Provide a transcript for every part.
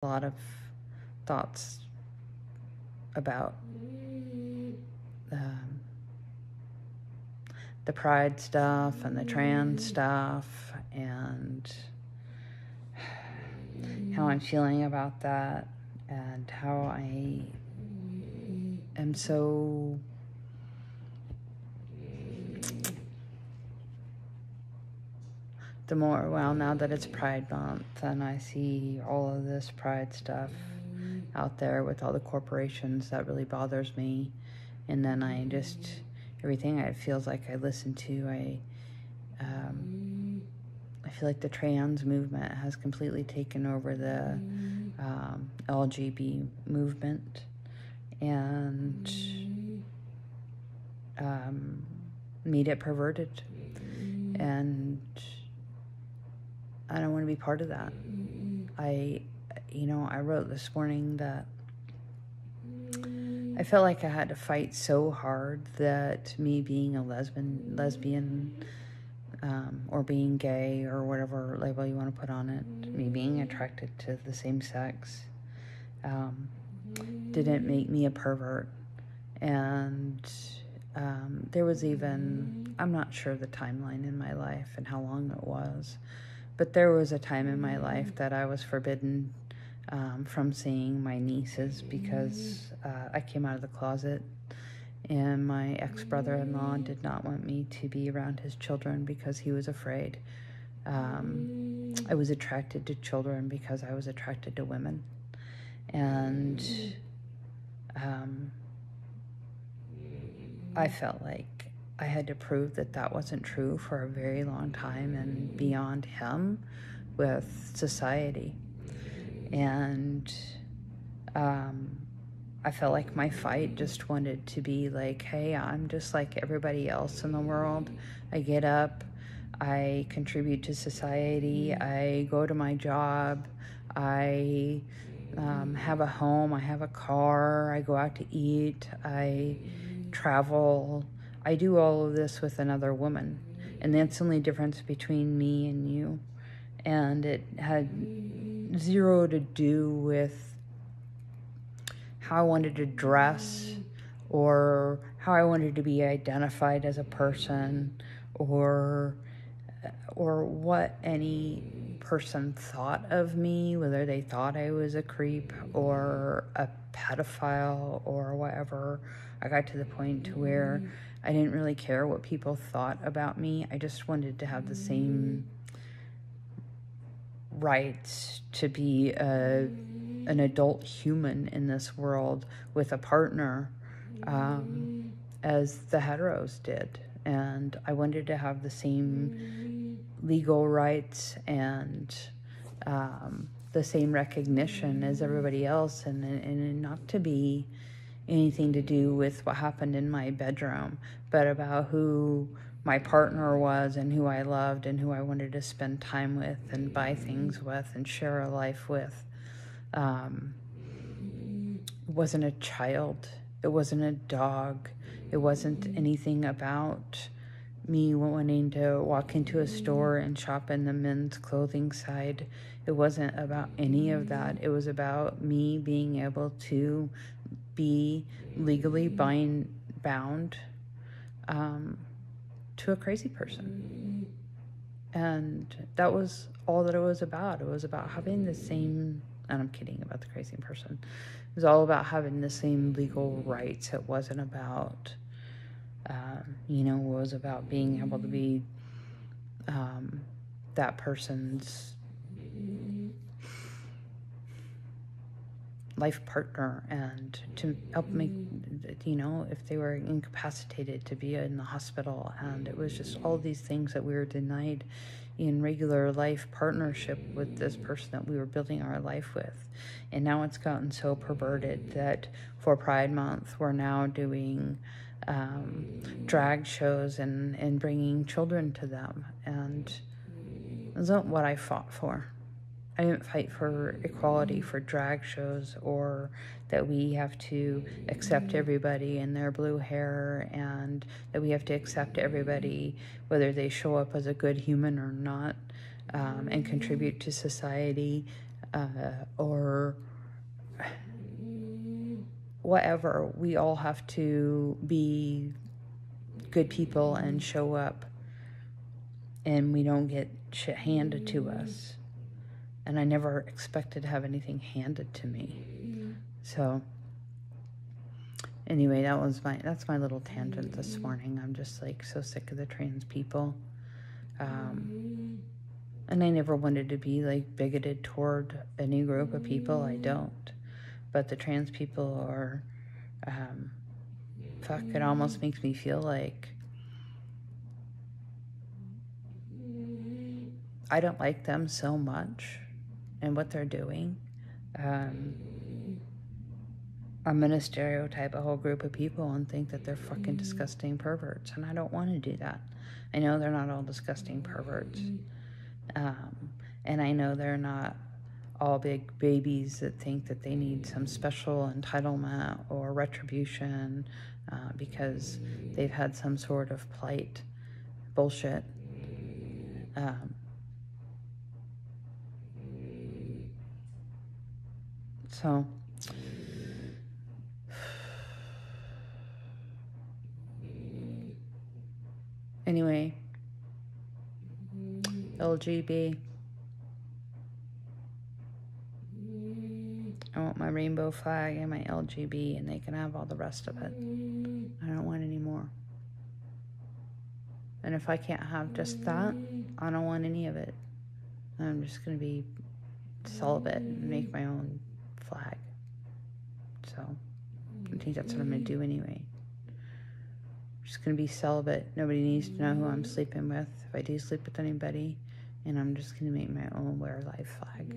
a lot of thoughts about um, the pride stuff and the trans stuff and how I'm feeling about that and how I am so now that it's Pride Month and I see all of this pride stuff out there with all the corporations, that really bothers me. And then everything it feels like I listen to, I feel like the trans movement has completely taken over the LGBT movement and made it perverted. And I don't want to be part of that. I wrote this morning that I felt like I had to fight so hard that me being a lesbian, or being gay or whatever label you want to put on it, me being attracted to the same sex, didn't make me a pervert. And there was even, I'm not sure the timeline in my life and how long it was, but there was a time in my life that I was forbidden from seeing my nieces because I came out of the closet, and my ex-brother-in-law did not want me to be around his children because he was afraid. I was attracted to children because I was attracted to women. And I felt like I had to prove that that wasn't true for a very long time and beyond him with society. And I felt like my fight just wanted to be like, hey, I'm just like everybody else in the world. I get up, I contribute to society, I go to my job, I have a home, I have a car, I go out to eat, I travel. I do all of this with another woman. And that's the only difference between me and you. And it had zero to do with how I wanted to dress or how I wanted to be identified as a person or what any person thought of me, whether they thought I was a creep or a pedophile or whatever. I got to the point to where I didn't really care what people thought about me. I just wanted to have the same rights to be an adult human in this world with a partner as the heteros did. And I wanted to have the same legal rights and the same recognition as everybody else, and not to be anything to do with what happened in my bedroom, but about who my partner was and who I loved and who I wanted to spend time with and buy things with and share a life with. It wasn't a child. It wasn't a dog. It wasn't anything about me wanting to walk into a store and shop in the men's clothing side. It wasn't about any of that. It was about me being able to be legally bound to a crazy person. And that was all that it was about. It was about having the same, and I'm kidding about the crazy person. It was all about having the same legal rights. It wasn't about, it was about being able to be that person's life partner and to help make, if they were incapacitated, to be in the hospital. And it was just all these things that we were denied in regular life partnership with this person that we were building our life with. And now it's gotten so perverted that for Pride Month, we're now doing drag shows and bringing children to them. And that's not what I fought for. I didn't fight for equality for drag shows, or that we have to accept everybody in their blue hair, and that we have to accept everybody whether they show up as a good human or not, and contribute to society. or whatever. We all have to be good people and show up, and we don't get shit handed to us. And I never expected to have anything handed to me. So anyway, that's my little tangent this morning. I'm just like so sick of the trans people. And I never wanted to be like bigoted toward any group of people. I don't. But the trans people are, fuck, it almost makes me feel like I don't like them so much and what they're doing. I'm going to stereotype a whole group of people and think that they're fucking disgusting perverts. And I don't want to do that. I know they're not all disgusting perverts. And I know they're not all big babies that think that they need some special entitlement or retribution because they've had some sort of plight. Bullshit. So, anyway, LGB. I want my rainbow flag and my LGB, and they can have all the rest of it. I don't want any more. And if I can't have just that, I don't want any of it. I'm just going to be celibate and make my own flag. So, I think that's what I'm going to do anyway. I'm just going to be celibate. Nobody needs to know who I'm sleeping with, if I do sleep with anybody. And I'm just going to make my own Wear Life flag.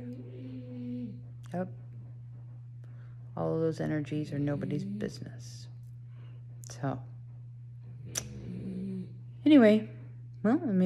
Yep. All of those energies are nobody's business. So, anyway, well,